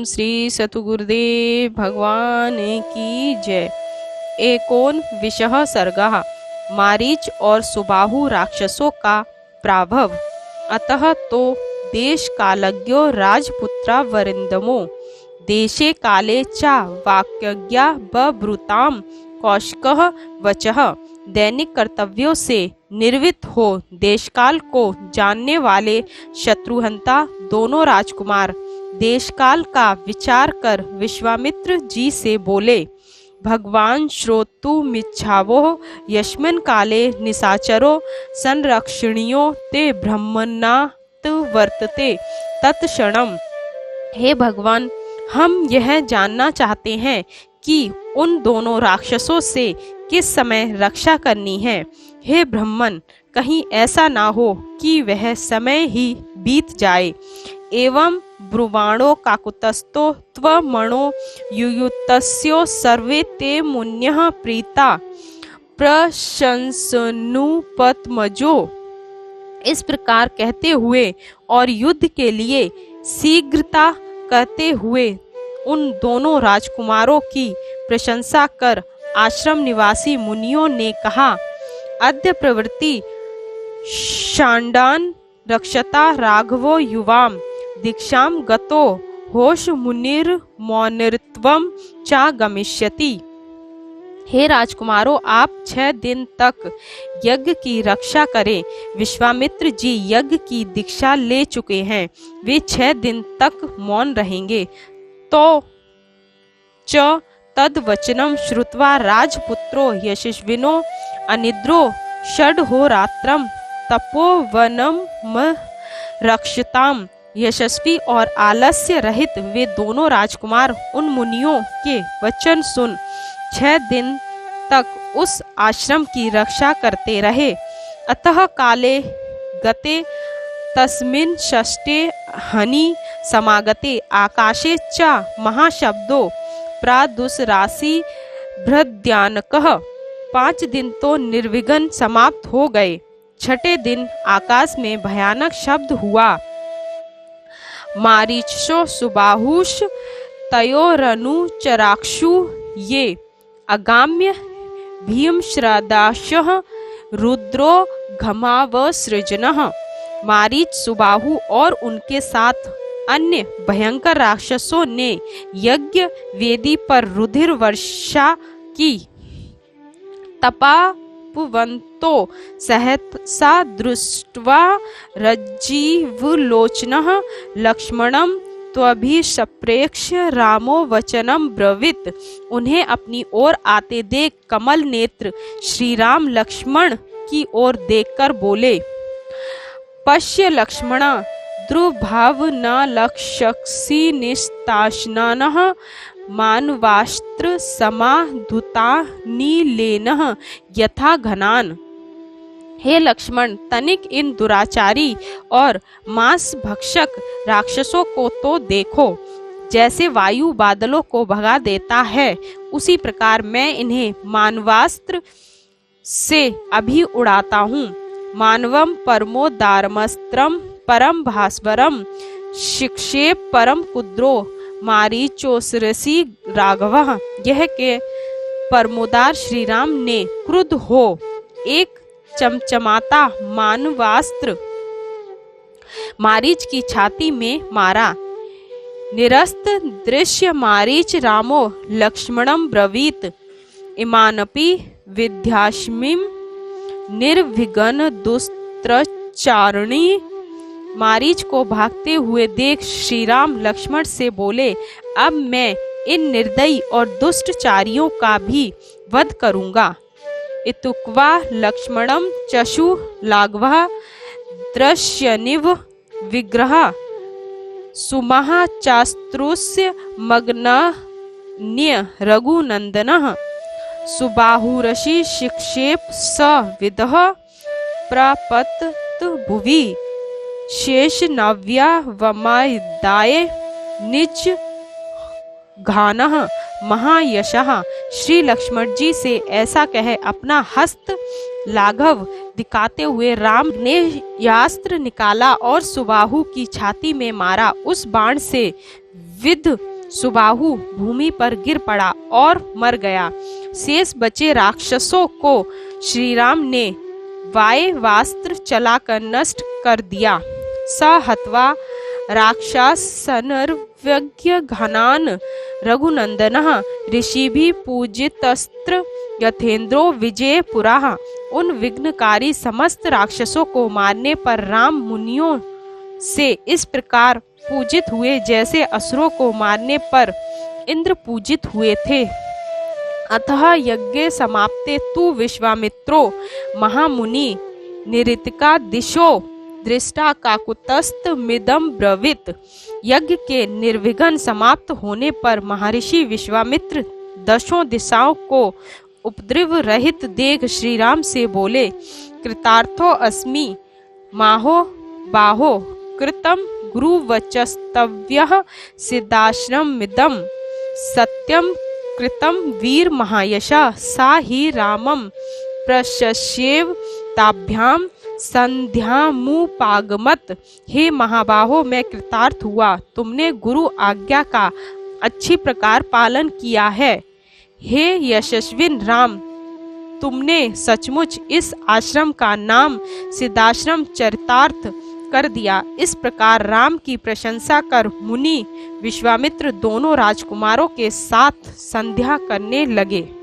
ओम श्री सतगुरुदेव भगवान की जय। एकोन विषह सर्गः मारीच और सुबाहु राक्षसों का प्राभव। अतः तो देश कालज्ञो राजपुत्रा वरिंदमो देशे काले चा वाक्यज्ञा बब्रुताम कौशिकः वचः। दैनिक कर्तव्यों से निर्वृत्त हो देशकाल को जानने वाले शत्रुहंता दोनों राजकुमार देशकाल का विचार कर विश्वामित्र जी से बोले, भगवान श्रोतुमिच्छावो यस्मिन् काले निशाचरो संरक्षणीयो ते ब्रह्मणात् वर्तते तत्क्षणम्। हे भगवान, हम यह जानना चाहते हैं कि उन दोनों राक्षसों से किस समय रक्षा करनी है। हे ब्रह्मन, कहीं ऐसा ना हो कि वह समय ही बीत जाए। एवं ब्रुवाणो काकुतस्थो त्वमणो युयुतस्यो सर्वे ते मुन्यः प्रीता प्रशंसनुपत्मजो। इस प्रकार कहते हुए और युद्ध के लिए शीघ्रता करते हुए उन दोनों राजकुमारों की प्रशंसा कर आश्रम निवासी मुनियों ने कहा, अद्य प्रवृत्ति शांडान रक्षता राघवो युवाम दीक्षाम गतो होश मुनिर मौनिर्त्वम चा गमिष्यति। हे राजकुमारों, आप 6 दिन तक यज्ञ की रक्षा करें। विश्वामित्र जी यज्ञ की दीक्षा ले चुके हैं, वे 6 दिन तक मौन रहेंगे। तो च तद्वचनम श्रुत्वा राजपुत्रो यशस्विनो अनिद्रो षड्होरात्रं तपोवनम रक्षताम। यशस्वी और आलस्य रहित वे दोनों राजकुमार उन मुनियों के वचन सुन 6 दिन तक उस आश्रम की रक्षा करते रहे। अतः काले गते तस्मिन् षष्ठे हनि समागते आकाशे च महाशब्दो प्रादुसरासि भृद्यानकः। 5 दिन तो निर्विघ्न समाप्त हो गए। 6ठे दिन आकाश में भयानक शब्द हुआ। मारीचो सुबाहुष तयोरनुचराक्षु ये अगाम्य भीमश्रदाशः रुद्रो घमावसृजनः। मारीच, सुबाहु और उनके साथ अन्य भयंकर राक्षसों ने यज्ञ वेदी पर रुधिर वर्षा की। तपापवन्तो सहसा दृष्ट्वा रज्जीवलोचनः लक्ष्मणं त्वभिसप्रेक्ष्य रामो वचनं ब्रवीत। उन्हें अपनी ओर आते देख कमल नेत्र श्री राम लक्ष्मण की ओर देखकर बोले, पश्य लक्ष्मण द्रुभावनालक्षसी निस्ताशनानः मानवास्त्र समाधुतानीलेनः यथा घनान। हे लक्ष्मण, तनिक इन दुराचारी और मांस भक्षक राक्षसों को तो देखो। जैसे वायु बादलों को भगा देता है, उसी प्रकार मैं इन्हें मानवास्त्र से अभी उड़ाता हूँ। मानवम परमोदारमस्त्रम परम भास्वरम शिक्षेप परम कुद्रो मारीचोसरसी राघवः। यह के परमोदार श्री राम ने क्रुद्ध हो एक चमचमाता मानवास्त्र मारीच की छाती में मारा। निरस्त दृश्य मारीच रामो लक्ष्मणं ब्रवीत, इमानपि विद्यास्मिं निर्विघ्न दुस्त्रचारिणी। मारीच को भागते हुए देख श्री राम लक्ष्मण से बोले, अब मैं इन निर्दयी और दुष्टचारियों का भी वध करूंगा। इत्युक्त्वा लक्ष्मणं चशु लाघवः दृश्यनिव विग्रह सुमहाचास्त्रुस्य मग्नन्य रघुनंदनः। सुबाहुरसि शिक्षेप स विदः प्रापतत भुवि शेषनाव्या वमादाय निज घानः महायशः। श्री लक्ष्मण जी से ऐसा कह अपना हस्त लाघव दिखाते हुए राम ने यास्त्र निकाला और सुबाहु की छाती में मारा। उस बाण से विद्ध सुबाहु भूमि पर गिर पड़ा और मर गया। शेष बचे राक्षसों को श्री राम ने वायवास्त्र चलाकर नष्ट कर दिया। स हत्वा राक्षसनर्व्यज्ञ घनान रघुनंदनः ऋषिभिः पूजितस्त्र यथेन्द्रो विजय पुराः। उन विघ्नकारी समस्त राक्षसों को मारने पर राम मुनियों से इस प्रकार पूजित हुए जैसे असुरों को मारने पर इंद्र पूजित हुए थे। अतः यज्ञ समाप्ते तु विश्वामित्रो महामुनि निरीतिका दिशो दृष्टा काकुतस्त मिदम ब्रवीत। यज्ञ के निर्विघ्न समाप्त होने पर महर्षि विश्वामित्र दशों दिशाओं को उपद्रव रहित देख श्री राम से बोले, कृतार्थो अस्मि माहो बाहो कृतम गुरुवचस्तव्यः सिद्धाश्रममिदं सत्यम कृतम वीर महायशा सा ही रामम प्रशस्येव ताभ्याम संध्यामुपागमत। हे महाबाहो, मैं कृतार्थ हुआ, तुमने गुरु आज्ञा का अच्छी प्रकार पालन किया है। हे यशस्विन राम, तुमने सचमुच इस आश्रम का नाम सिद्धाश्रम चरितार्थ कर दिया। इस प्रकार राम की प्रशंसा कर मुनि विश्वामित्र दोनों राजकुमारों के साथ संध्या करने लगे।